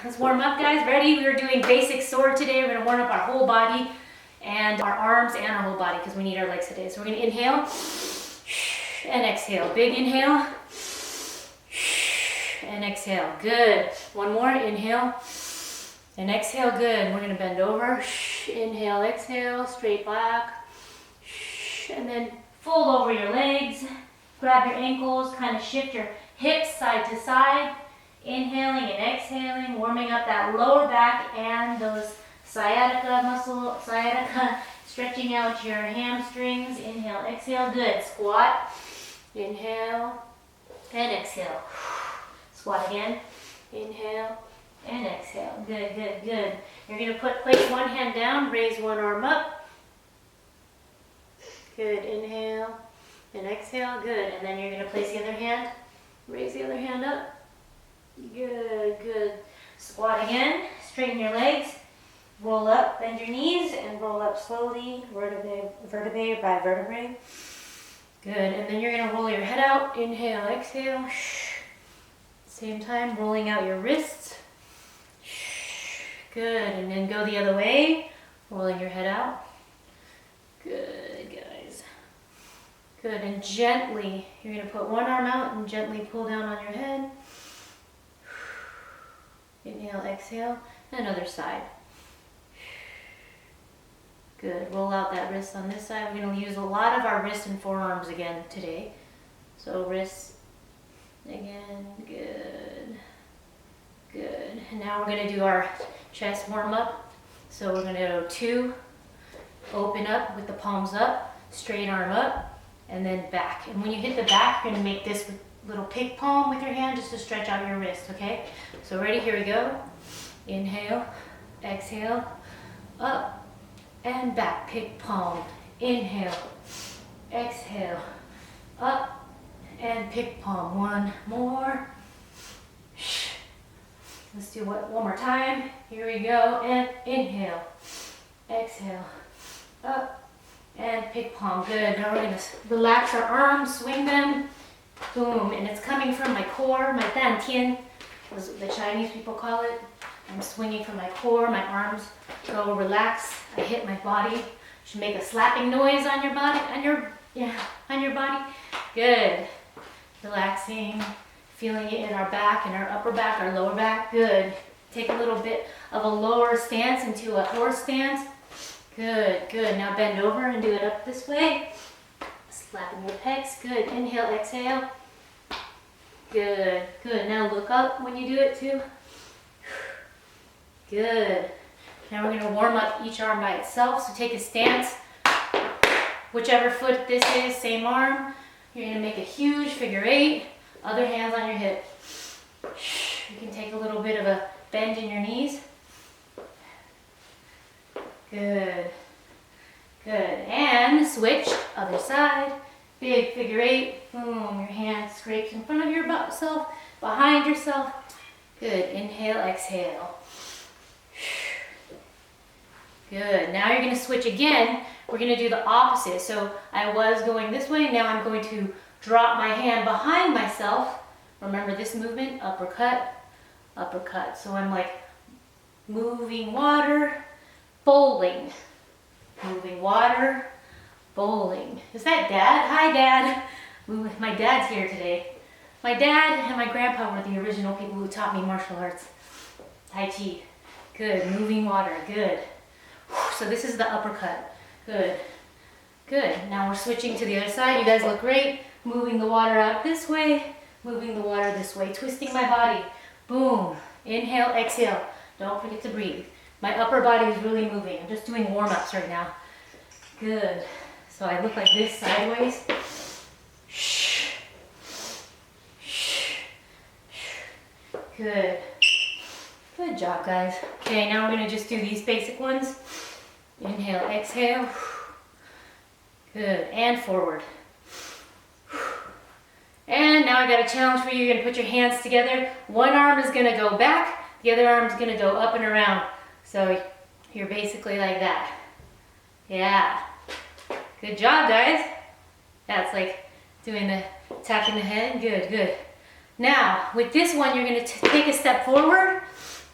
let's warm up, guys. Ready? We are doing basic sword today. We're gonna warm up our whole body and our arms and our whole body because we need our legs today. So we're gonna inhale and exhale. Big inhale and exhale. Good. One more. Inhale and exhale. Good. We're gonna bend over. Inhale, exhale, straight back. And then fold over your legs. Grab your ankles. Kind of shift your hips side to side. Inhaling and exhaling, warming up that lower back and those sciatica, stretching out your hamstrings. Inhale, exhale, good. Squat, inhale, and exhale. Squat again, inhale, and exhale. Good, good, good. You're gonna place one hand down, raise one arm up. Good, inhale, and exhale, good. And then you're gonna place the other hand, raise the other hand up. Good, good. Squat again, straighten your legs, roll up, bend your knees, and roll up slowly, vertebrae by vertebrae. Good, and then you're gonna roll your head out, inhale, exhale. Same time, rolling out your wrists. Good, and then go the other way, rolling your head out. Good, guys. Good, and gently, you're gonna put one arm out and gently pull down on your head. Inhale, exhale, and other side. Good, roll out that wrist on this side. We're gonna use a lot of our wrists and forearms again today. So wrists, again, good, good. And now we're gonna do our chest warm up. So we're gonna go 2, open up with the palms up, straight arm up, and then back. And when you hit the back, you're gonna make this little pig palm with your hand just to stretch out your wrist, okay? So ready, here we go. Inhale, exhale, up and back, pig palm. Inhale, exhale, up and pig palm. One more. Let's do one more time. Here we go, and inhale, exhale, up and pig palm. Good, now we're gonna relax our arms, swing them. Boom, and it's coming from my core, my dantian, as the Chinese people call it. I'm swinging from my core, my arms go relax. I hit my body. Should make a slapping noise on your body, on your body. Good. Relaxing, feeling it in our back, in our upper back, our lower back. Good. Take a little bit of a lower stance into a horse stance. Good, good. Now bend over and do it up this way. Slapping your pecs. Good. Inhale, exhale. Good, good. Now look up when you do it too. Good. Now we're going to warm up each arm by itself. So take a stance. Whichever foot this is, same arm. You're going to make a huge figure 8. Other hands on your hip. You can take a little bit of a bend in your knees. Good. Good, and switch, other side, big figure 8, boom, your hand scrapes in front of yourself, behind yourself. Good, inhale, exhale. Good, now you're gonna switch again. We're gonna do the opposite. So I was going this way, now I'm going to drop my hand behind myself. Remember this movement, uppercut, uppercut. So I'm like moving water, bowling. Moving water, bowling. Is that Dad? Hi, Dad. My dad's here today. My dad and my grandpa were the original people who taught me martial arts. Tai Chi. Good. Moving water. Good. So this is the uppercut. Good. Good. Now we're switching to the other side. You guys look great. Moving the water out this way. Moving the water this way. Twisting my body. Boom. Inhale, exhale. Don't forget to breathe. My upper body is really moving. I'm just doing warm-ups right now. Good. So I look like this sideways. Good. Good job, guys. Okay, now we're going to just do these basic ones. Inhale, exhale. Good. And forward. And now I got a challenge for you. You're going to put your hands together. One arm is going to go back. The other arm is going to go up and around. So you're basically like that. Yeah. Good job, guys. That's like doing the tapping the head. Good, good. Now, with this one, you're going to take a step forward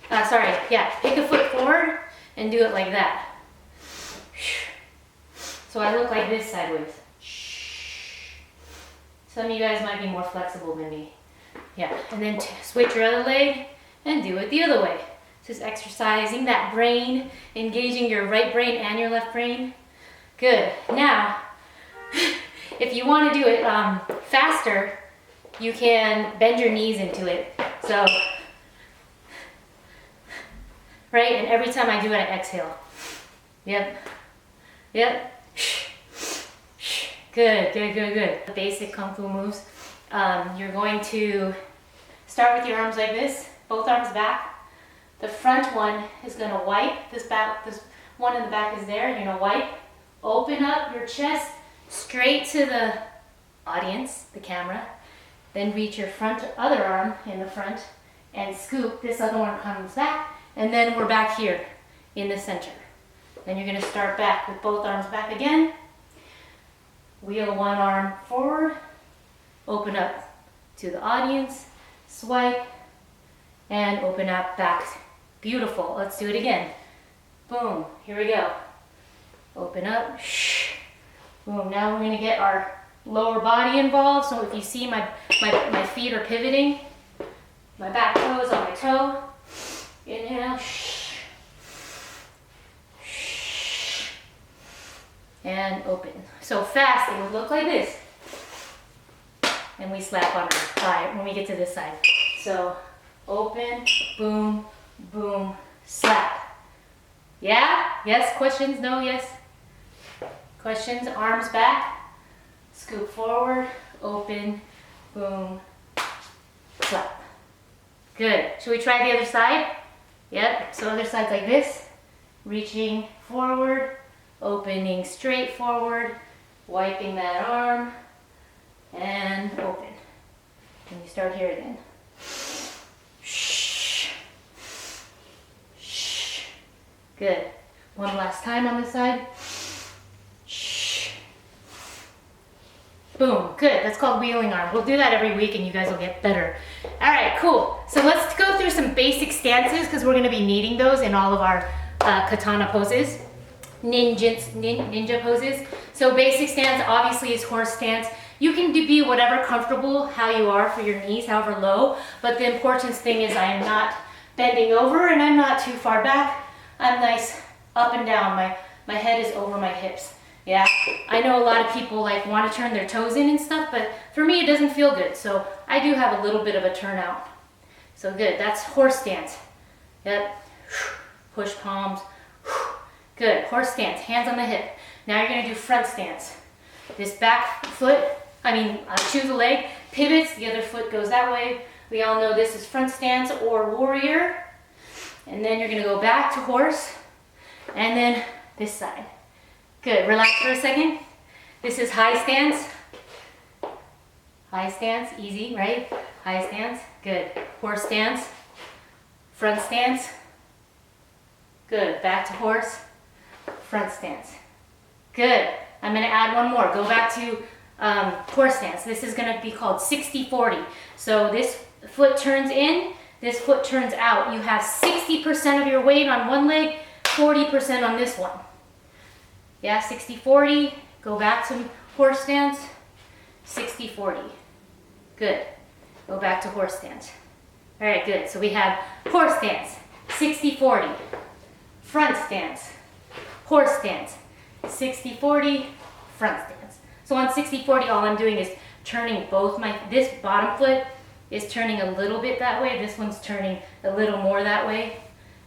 Pick a foot forward and do it like that. So I look like this sideways. Some of you guys might be more flexible than me. Yeah, and then switch your other leg and do it the other way. Just exercising that brain, engaging your right brain and your left brain. Good. Now, if you want to do it faster, you can bend your knees into it. So, right, and every time I do it, I exhale. Yep. Good. The basic Kung Fu moves. You're going to start with your arms like this, both arms back. The front one is going to wipe. This one in the back is there. You're going to wipe. Open up your chest straight to the audience, the camera. Then reach your other arm in the front and scoop. This other one comes back. And then we're back here in the center. Then you're going to start back with both arms back again. Wheel one arm forward. Open up to the audience. Swipe. And open up back. Beautiful. Let's do it again. Boom. Here we go. Open up. Boom. Now we're going to get our lower body involved. So if you see my feet are pivoting, my back toe is on my toe. Inhale. And open. So fast, it would look like this. And we slap on our thigh when we get to this side. So open, boom, boom, slap. Yeah? Yes? Questions? No? Yes? Questions? Arms back. Scoop forward, open, boom, slap. Good. Should we try the other side? Yep. So other side's like this. Reaching forward, opening straight forward, wiping that arm, and open. And you start here again. Good. One last time on this side. Boom. Good. That's called wheeling arm. We'll do that every week and you guys will get better. All right, cool. So let's go through some basic stances because we're going to be needing those in all of our katana poses. Ninja poses. So basic stance obviously is horse stance. You can be whatever comfortable how you are for your knees, however low, but the important thing is I am not bending over and I'm not too far back. I'm nice up and down. My head is over my hips. Yeah, I know a lot of people like want to turn their toes in and stuff, but for me it doesn't feel good. So I do have a little bit of a turnout. So good, that's horse stance. Yep, push palms. Good, horse stance, hands on the hip. Now you're gonna do front stance. This back foot, choose a leg, pivots, the other foot goes that way. We all know this is front stance or warrior. And then you're gonna go back to horse, and then this side. Good, relax for a second. This is high stance. High stance, easy, right? High stance, good. Horse stance, front stance. Good, back to horse, front stance. Good, I'm gonna add one more. Go back to horse stance. This is gonna be called 60-40. So this foot turns in, this foot turns out. You have 60% of your weight on one leg, 40% on this one. Yeah, 60-40, go back to horse stance, 60-40. Good, go back to horse stance. All right, good, so we have horse stance, 60-40, front stance, horse stance, 60-40, front stance. So on 60-40, all I'm doing is turning this bottom foot is turning a little bit that way, this one's turning a little more that way,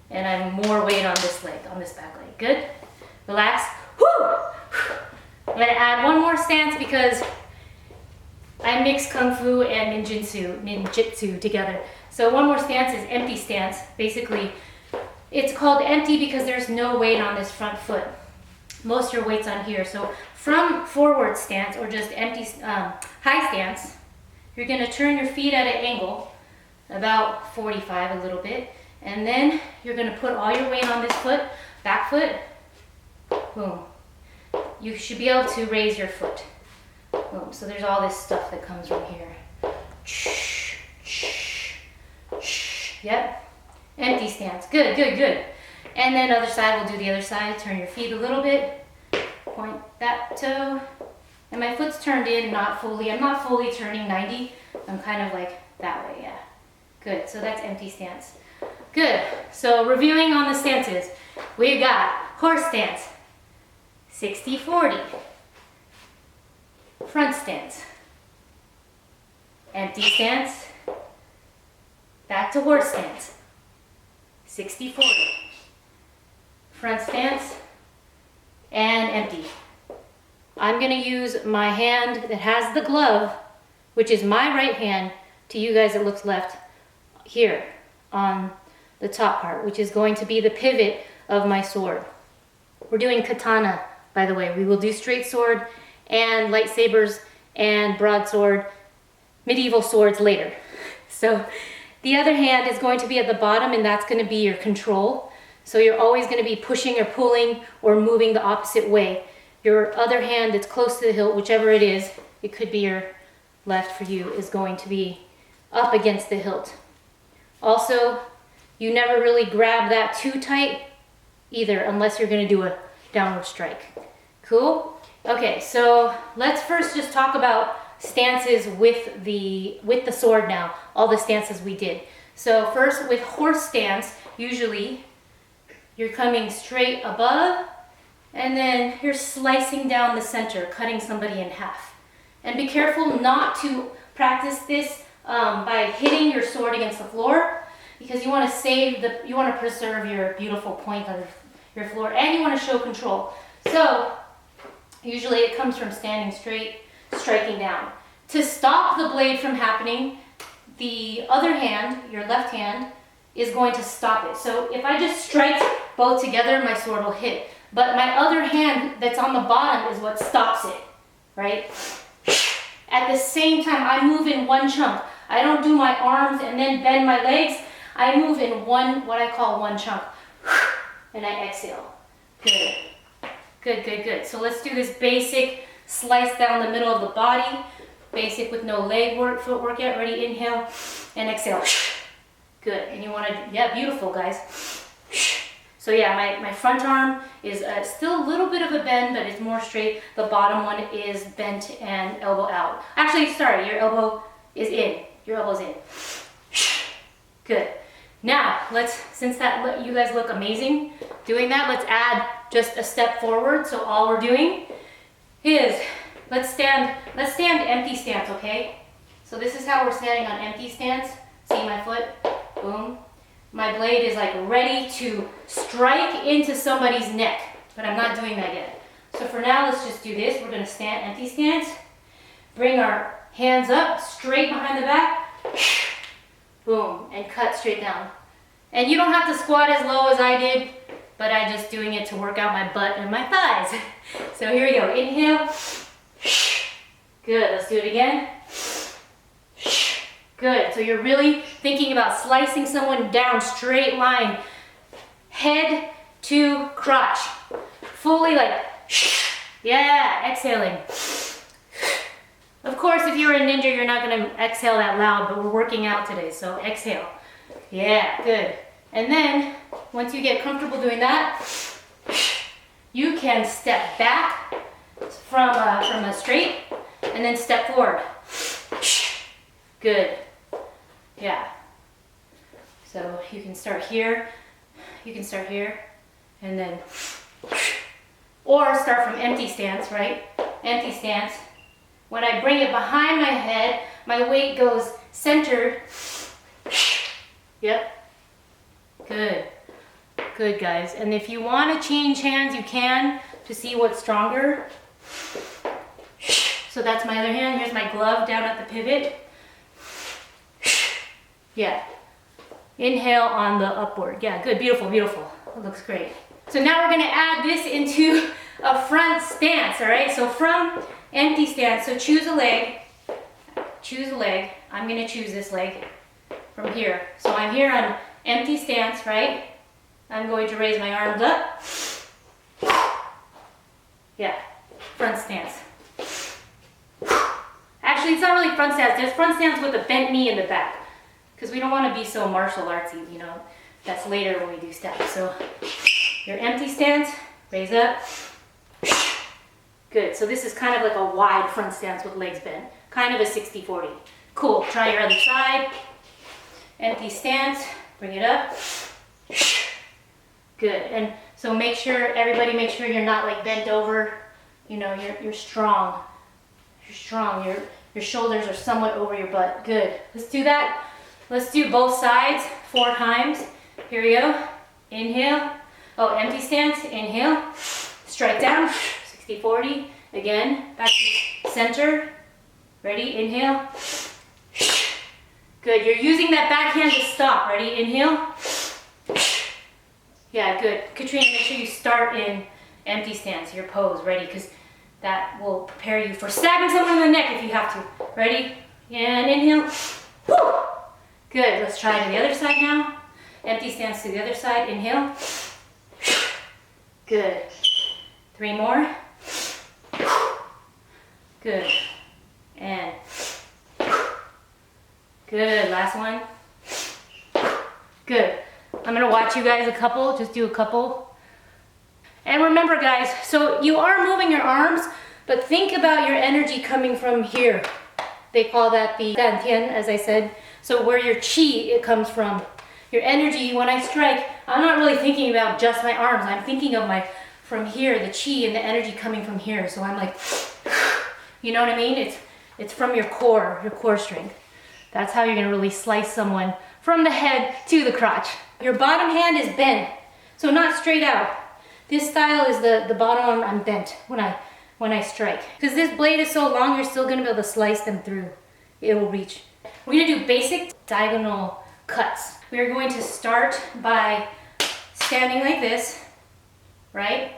and I'm more weight on this leg, on this back leg. Good, relax. Woo! I'm gonna add one more stance because I mix Kung Fu and ninjutsu together. So one more stance is empty stance. Basically, it's called empty because there's no weight on this front foot. Most of your weight's on here. So from forward stance or just empty high stance, you're gonna turn your feet at an angle, about 45 a little bit, and then you're gonna put all your weight on this foot, back foot, boom. You should be able to raise your foot. Boom. So there's all this stuff that comes from here. Yep. Empty stance. Good, good, good. And then other side, we'll do the other side. Turn your feet a little bit. Point that toe. And my foot's turned in, not fully. I'm not fully turning 90. I'm kind of like that way, yeah. Good, so that's empty stance. Good, so reviewing on the stances. We've got horse stance, 60-40. Front stance, empty stance, back to horse stance, 60-40. Front stance, and empty. I'm gonna use my hand that has the glove, which is my right hand. To you guys it looks left, here on the top part, which is going to be the pivot of my sword. We're doing katana, by the way. We will do straight sword and lightsabers and broadsword, medieval swords later. So the other hand is going to be at the bottom, and that's going to be your control. So you're always going to be pushing or pulling or moving the opposite way. Your other hand that's close to the hilt, whichever it is, it could be your left for you, is going to be up against the hilt. Also, you never really grab that too tight either, unless you're going to do a downward strike. Cool? Okay, so let's first just talk about stances with the sword now, all the stances we did. So first with horse stance, usually you're coming straight above, and then you're slicing down the center, cutting somebody in half. And be careful not to practice this by hitting your sword against the floor, because you want to preserve your beautiful point of your floor, and you want to show control. So usually it comes from standing straight, striking down. To stop the blade from happening, the other hand, your left hand, is going to stop it. So if I just strike both together, my sword will hit. But my other hand that's on the bottom is what stops it, right? At the same time, I move in one chunk. I don't do my arms and then bend my legs. I move in one, what I call one chunk. And I exhale. Good. Good, good, good. So let's do this basic slice down the middle of the body. Basic with no leg work, footwork yet. Ready? Inhale and exhale. Good. And you want to, yeah, beautiful, guys. So yeah, my front arm is still a little bit of a bend, but it's more straight. The bottom one is bent and elbow out. Actually, sorry, your elbow is in. Your elbow's in. Good. Now, since you guys look amazing doing that, let's add just a step forward. So all we're doing is, let's stand empty stance, okay? So this is how we're standing on empty stance. See my foot? Boom. My blade is like ready to strike into somebody's neck, but I'm not doing that yet. So for now, let's just do this. We're gonna stand empty stance. Bring our hands up, straight behind the back. Boom, and cut straight down. And you don't have to squat as low as I did, but I'm just doing it to work out my butt and my thighs. So here we go, inhale. Good, let's do it again. Good, so you're really thinking about slicing someone down, straight line. Head to crotch. Fully like, yeah, exhaling. Of course, if you're a ninja, you're not gonna exhale that loud, but we're working out today, so exhale. Yeah, good. And then, once you get comfortable doing that, you can step back from a straight, and then step forward. Good. Yeah. So you can start here, and then, or start from empty stance, right? Empty stance. When I bring it behind my head, my weight goes centered. Yep. Good. Good, guys. And if you want to change hands, you can to see what's stronger. So that's my other hand. Here's my glove down at the pivot. Yeah. Inhale on the upward. Yeah, good. Beautiful, beautiful. It looks great. So now we're going to add this into a front stance, all right? So from empty stance, so choose a leg. I'm going to choose this leg from here. So I'm here on empty stance, right? I'm going to raise my arms up. Yeah, front stance. Actually, it's not really front stance. There's front stance with a bent knee in the back, because we don't want to be so martial artsy, you know. That's later when we do steps. So your empty stance, raise up. Good, so this is kind of like a wide front stance with legs bent. Kind of a 60-40. Cool, try your other side. Empty stance, bring it up. Good, and so make sure, everybody make sure you're not like bent over. You know, you're strong. You're strong, your shoulders are somewhat over your butt. Good, let's do that. Let's do both sides 4 times. Here we go, inhale. Oh, empty stance, inhale. Strike down, 60-40. Again, back to center. Ready, inhale. Good, you're using that back hand to stop. Ready, inhale. Yeah, good. Katrina, make sure you start in empty stance, your pose. Ready, because that will prepare you for stabbing someone in the neck if you have to. Ready, and inhale. Woo. Good, let's try to the other side now. Empty stance to the other side, inhale. Good. 3 more. Good. And good, last one. Good. I'm gonna watch you guys a couple, just do a couple. And remember guys, so you are moving your arms, but think about your energy coming from here. They call that the dantian, as I said. So where your chi, it comes from. Your energy, when I strike, I'm not really thinking about just my arms. I'm thinking of from here, the chi and the energy coming from here. So I'm like, you know what I mean? It's from your core strength. That's how you're gonna really slice someone from the head to the crotch. Your bottom hand is bent, so not straight out. This style is the bottom arm, I'm bent when I strike. Because this blade is so long, you're still gonna be able to slice them through. It will reach. We're gonna do basic diagonal cuts. We're going to start by standing like this, right?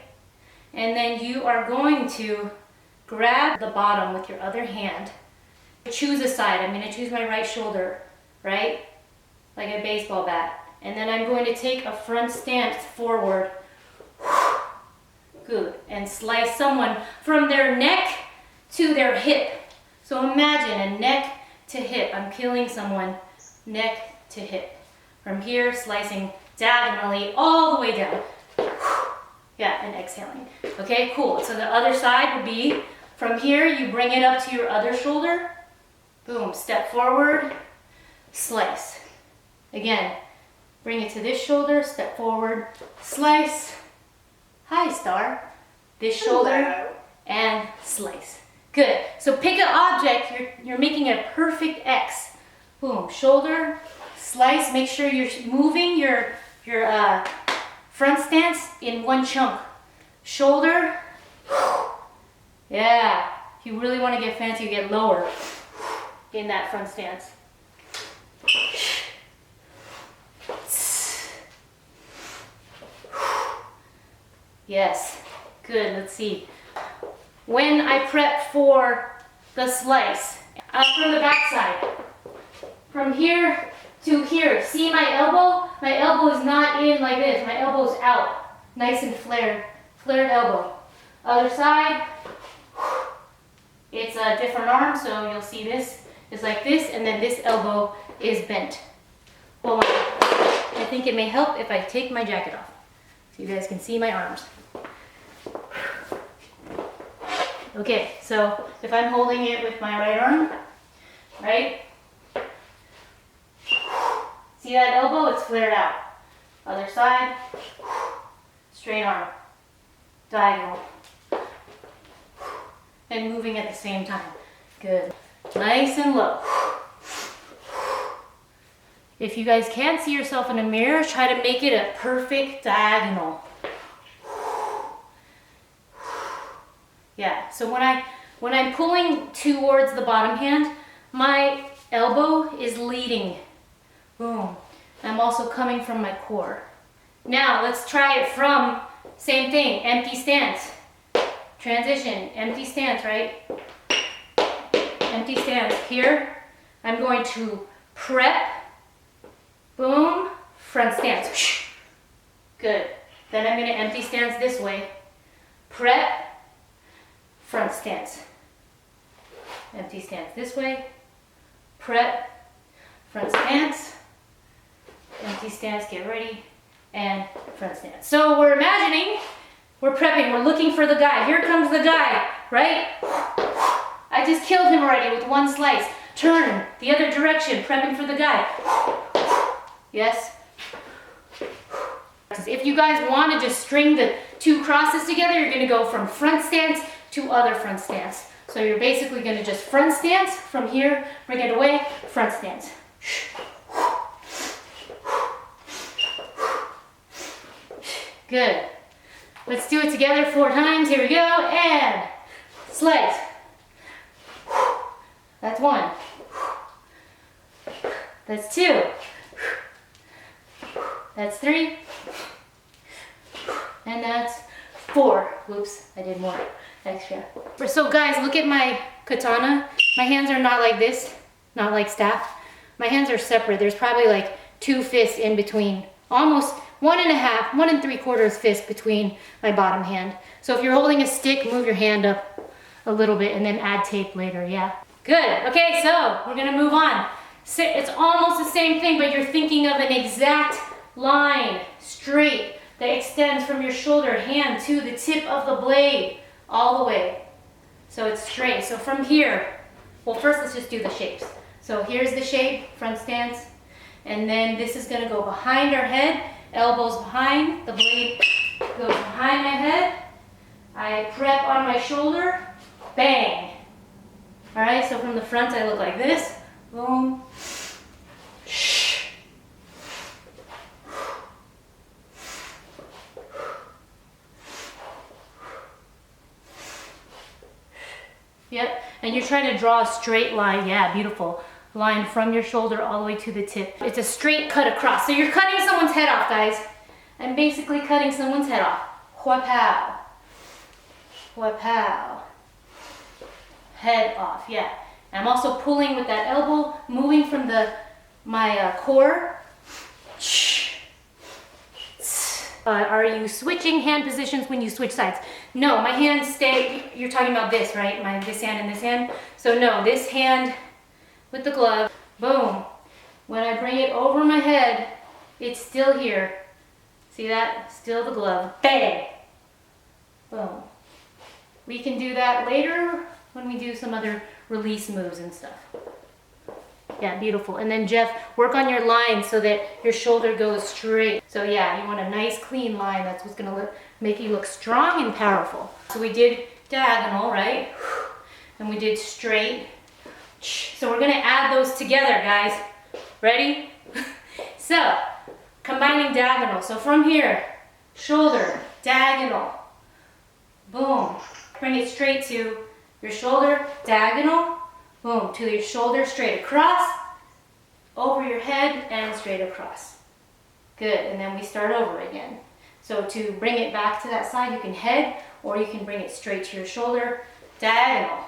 And then you are going to grab the bottom with your other hand. Choose a side. I'm going to choose my right shoulder, right? Like a baseball bat. And then I'm going to take a front stance forward. Good. And slice someone from their neck to their hip. So imagine a neck to hip. I'm killing someone neck to hip. From here, slicing diagonally all the way down. Yeah, and exhaling. Okay, cool. So the other side would be, from here, you bring it up to your other shoulder. Boom, step forward, slice. Again, bring it to this shoulder, step forward, slice. Hi, Star. This shoulder, and slice. Good. So pick an object, you're making a perfect X. Boom, shoulder, slice. Make sure you're moving your front stance in one chunk. Shoulder. Yeah. If you really want to get fancy, you get lower in that front stance. Yes. Good. Let's see. When I prep for the slice, from the back side, from here to here, see my elbow? My elbow is not in like this. My elbow's out. Nice and flared elbow. Other side, it's a different arm, so you'll see this is like this, and then this elbow is bent. Hold on. I think it may help if I take my jacket off so you guys can see my arms. Okay, so if I'm holding it with my right arm, right? See that elbow? It's flared out. Other side, straight arm, diagonal, and moving at the same time. Good. Nice and low. If you guys can't see yourself in a mirror, try to make it a perfect diagonal. Yeah, so when I'm pulling towards the bottom hand, my elbow is leading. Boom. I'm also coming from my core. Now let's try it from, same thing, empty stance. Transition, empty stance, right? Empty stance. Here, I'm going to prep, boom, front stance. Good. Then I'm going to empty stance this way. Prep, front stance. Empty stance this way. Prep, front stance. empty stance, get ready, and front stance. So we're imagining, we're prepping, we're looking for the guy. Here comes the guy, right? I just killed him already with one slice. Turn the other direction, prepping for the guy. Yes? If you guys want to just string the two crosses together, you're going to go from front stance to other front stance. So you're basically going to just front stance from here, bring it away, front stance. Good. Let's do it together 4 times. Here we go. And slice. That's 1. That's 2. That's 3. And that's 4. Whoops, I did more extra. So guys, look at my katana. My hands are not like this, not like staff. My hands are separate. There's probably like 2 fists in between, almost 1.5, 1 3/4 fist between my bottom hand. So if you're holding a stick, move your hand up a little bit and then add tape later, yeah. Good, okay, so we're gonna move on. It's almost the same thing, but you're thinking of an exact line, straight, that extends from your shoulder, hand to the tip of the blade, all the way. So it's straight. So from here, well, first let's just do the shapes. So here's the shape, front stance, and then this is gonna go behind our head, elbows behind, the blade goes behind my head. I prep on my shoulder, bang. All right, so from the front I look like this, boom. Yep, and you're trying to draw a straight line, yeah, beautiful. Line from your shoulder all the way to the tip. It's a straight cut across. So you're cutting someone's head off, guys. I'm basically cutting someone's head off. Huapow. Huapow. Head off, yeah. I'm also pulling with that elbow, moving from my core. Are you switching hand positions when you switch sides? No, my hands stay, you're talking about this, right? This hand and this hand. So no, this hand with the glove, boom. When I bring it over my head, it's still here. See that? Still the glove, bang, boom. We can do that later when we do some other release moves and stuff. Yeah, beautiful. And then Jeff, work on your line so that your shoulder goes straight. So yeah, you want a nice clean line. That's what's gonna make you look strong and powerful. So we did diagonal, right? And we did straight. So we're gonna add those together, guys. Ready? So, combining diagonal. So from here, shoulder, diagonal, boom. Bring it straight to your shoulder, diagonal, boom, to your shoulder, straight across, over your head, and straight across. Good, and then we start over again. So to bring it back to that side, you can head, or you can bring it straight to your shoulder, diagonal,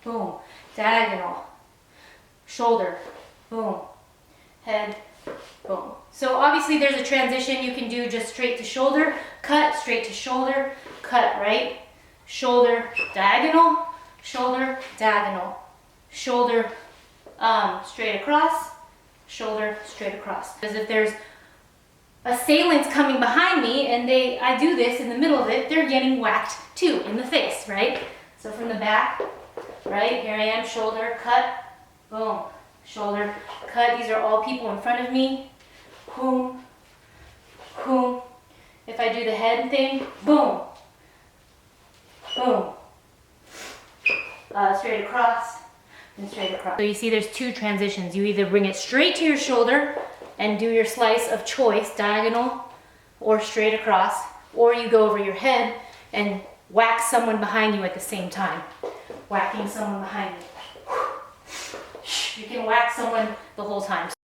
boom, diagonal, shoulder, boom, head, boom. So obviously there's a transition you can do just straight to shoulder, cut, straight to shoulder, cut, right? Shoulder, diagonal, shoulder, diagonal. Shoulder straight across, shoulder straight across. Because if there's assailants coming behind me and I do this in the middle of it, they're getting whacked too in the face, right? So from the back, right, here I am, shoulder, cut, boom, shoulder, cut. These are all people in front of me, boom, boom. If I do the head thing, boom, boom, straight across, and straight across. So you see there's 2 transitions. You either bring it straight to your shoulder and do your slice of choice, diagonal or straight across, or you go over your head and whack someone behind you at the same time. Whacking someone behind you. You can whack someone the whole time.